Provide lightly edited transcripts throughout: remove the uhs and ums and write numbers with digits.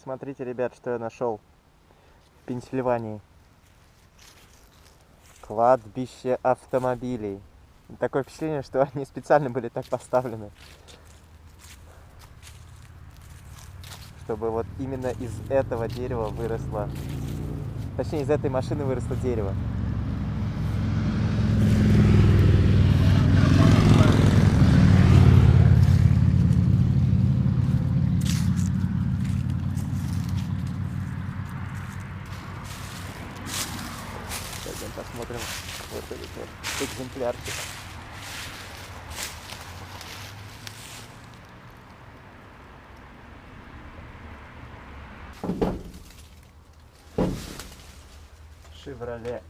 Смотрите, ребят, что я нашел в Пенсильвании. Кладбище автомобилей. Такое впечатление, что они специально были так поставлены, чтобы вот именно из этого дерева выросло, точнее, из этой машины выросло дерево. Пойдем посмотрим вот этот вот экземплярчик. Шевроле.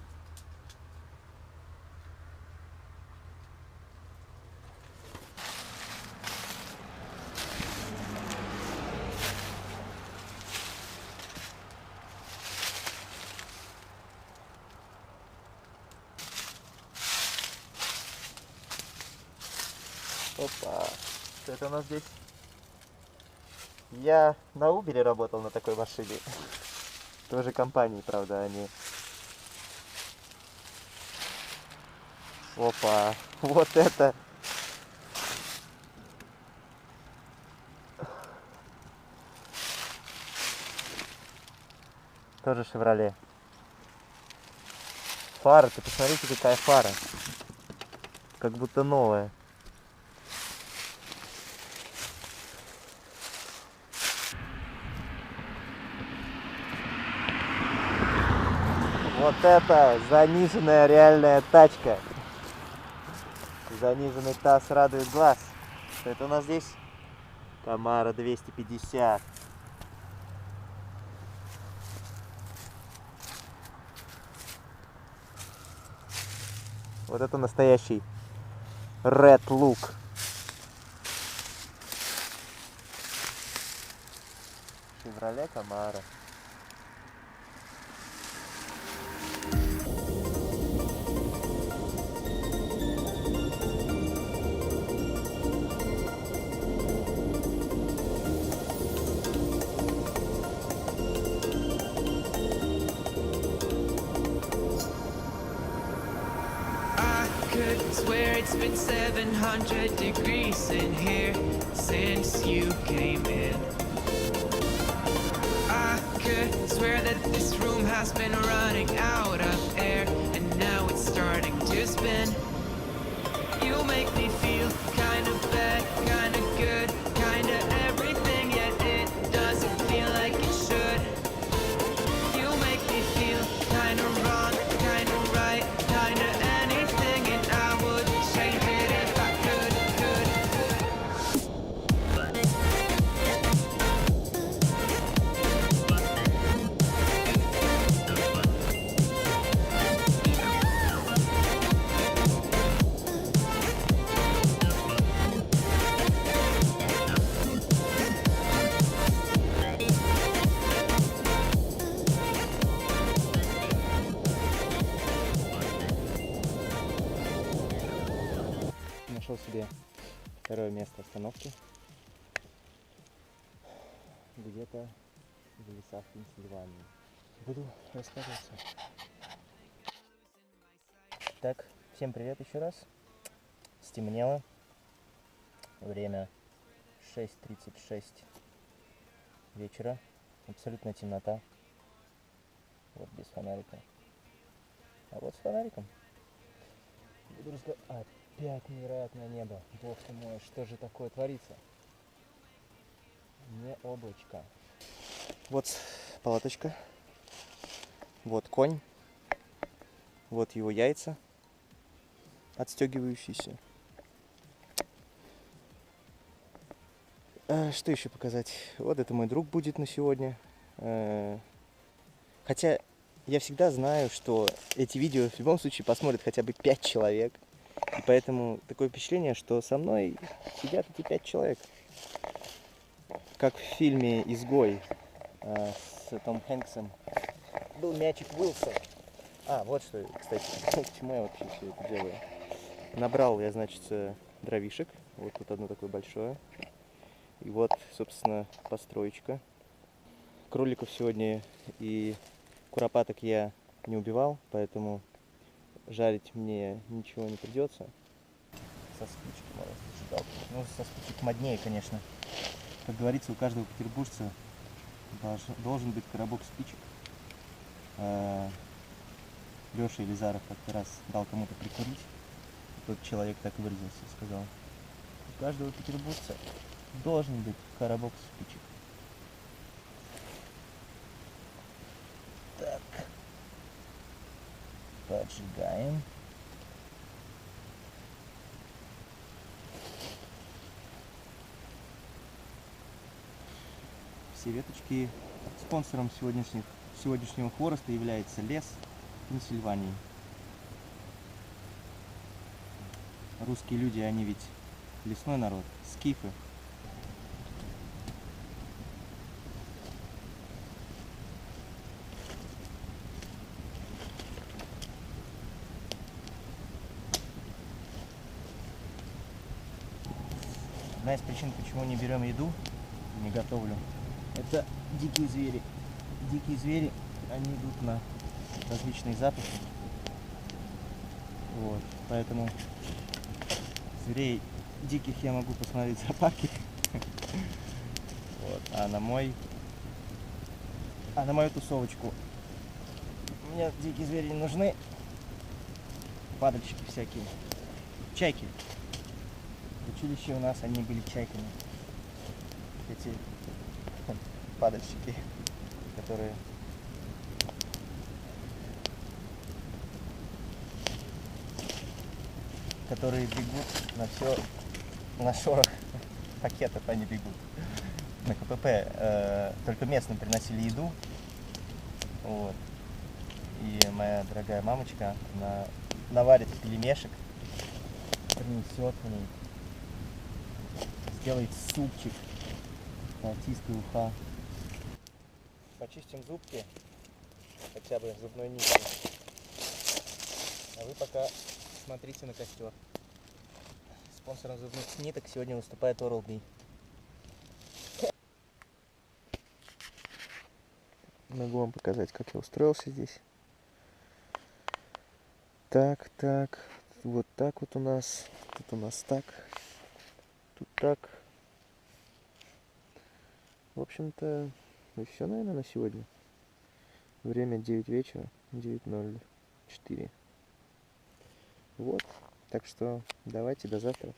Опа, что это у нас здесь? Я на Uber работал на такой машине. Тоже компании, правда, они. Опа, вот это. Тоже Шевроле. Фара, ты посмотрите, какая фара. Как будто новая. Вот это заниженная реальная тачка. Заниженный таз радует глаз. Что это у нас здесь? Камаро 250. Вот это настоящий Red Look. Шевроле Камаро. Swear it's been 700 degrees in here since you came in. I could swear that this room has been running out of air, and now it's starting to spin. You make me feel kind of bad, kind of good, kind of everything, yet it doesn't feel like it should. You make me feel kind of wrong, kind of right, kind of anything, and I would change it if I could. Нашел себе второе место остановки. Где-то в лесах Пенсильвании. Буду рассказываться. Так, всем привет еще раз. Стемнело. Время 6:36 вечера. Абсолютная темнота. Вот без фонарика. А вот с фонариком. Буду рассказывать. Опять невероятное небо. Бог ты мой, что же такое творится? Не облачко. Вот палаточка. Вот конь. Вот его яйца, отстегивающиеся. Что еще показать? Вот это мой друг будет на сегодня. Хотя я всегда знаю, что эти видео в любом случае посмотрят хотя бы 5 человек. И поэтому такое впечатление, что со мной сидят эти 5 человек. Как в фильме «Изгой» с Том Хэнксом. Был мячик Уилсон. Вот что, кстати, к чему я вообще все это делаю. Набрал я, значит, дровишек. Вот тут одно такое большое. И вот, собственно, построечка. кроликов сегодня и куропаток я не убивал, поэтому жарить мне ничего не придется. Со спички можно зажигалку. Ну, со спичек моднее, конечно. Как говорится, у каждого петербуржца должен быть коробок спичек. Леша Елизаров как-то раз дал кому-то прикурить. Тот человек так выразился, сказал: у каждого петербуржца должен быть коробок спичек. Так. Поджигаем. Все веточки. Спонсором сегодняшнего хвороста является лес Пенсильвании. Русские люди, они ведь лесной народ, скифы. Одна из причин, почему не берем еду, не готовлю, это дикие звери. Дикие звери, они идут на различные запахи. Вот, поэтому зверей диких я могу посмотреть в зоопарке. Вот, а на мою тусовочку мне дикие звери не нужны. Падальщики всякие. Чайки. В училище у нас они были чайками. Эти падальщики, которые бегут на все, на шорох пакетов они бегут. На КПП только местным приносили еду. Вот. И моя дорогая мамочка наварит пельмешек, принесет мне, сделает супчик, балтийская уха. Почистим зубки, хотя бы зубной ниткой. А вы пока смотрите на костер. Спонсором зубных ниток сегодня выступает Oral-B. Могу вам показать, как я устроился здесь. Так, вот так вот у нас. Тут у нас так. Тут так. В общем-то, и все, наверное, на сегодня. Время 9 вечера, 9:04. Вот. Так что давайте до завтра.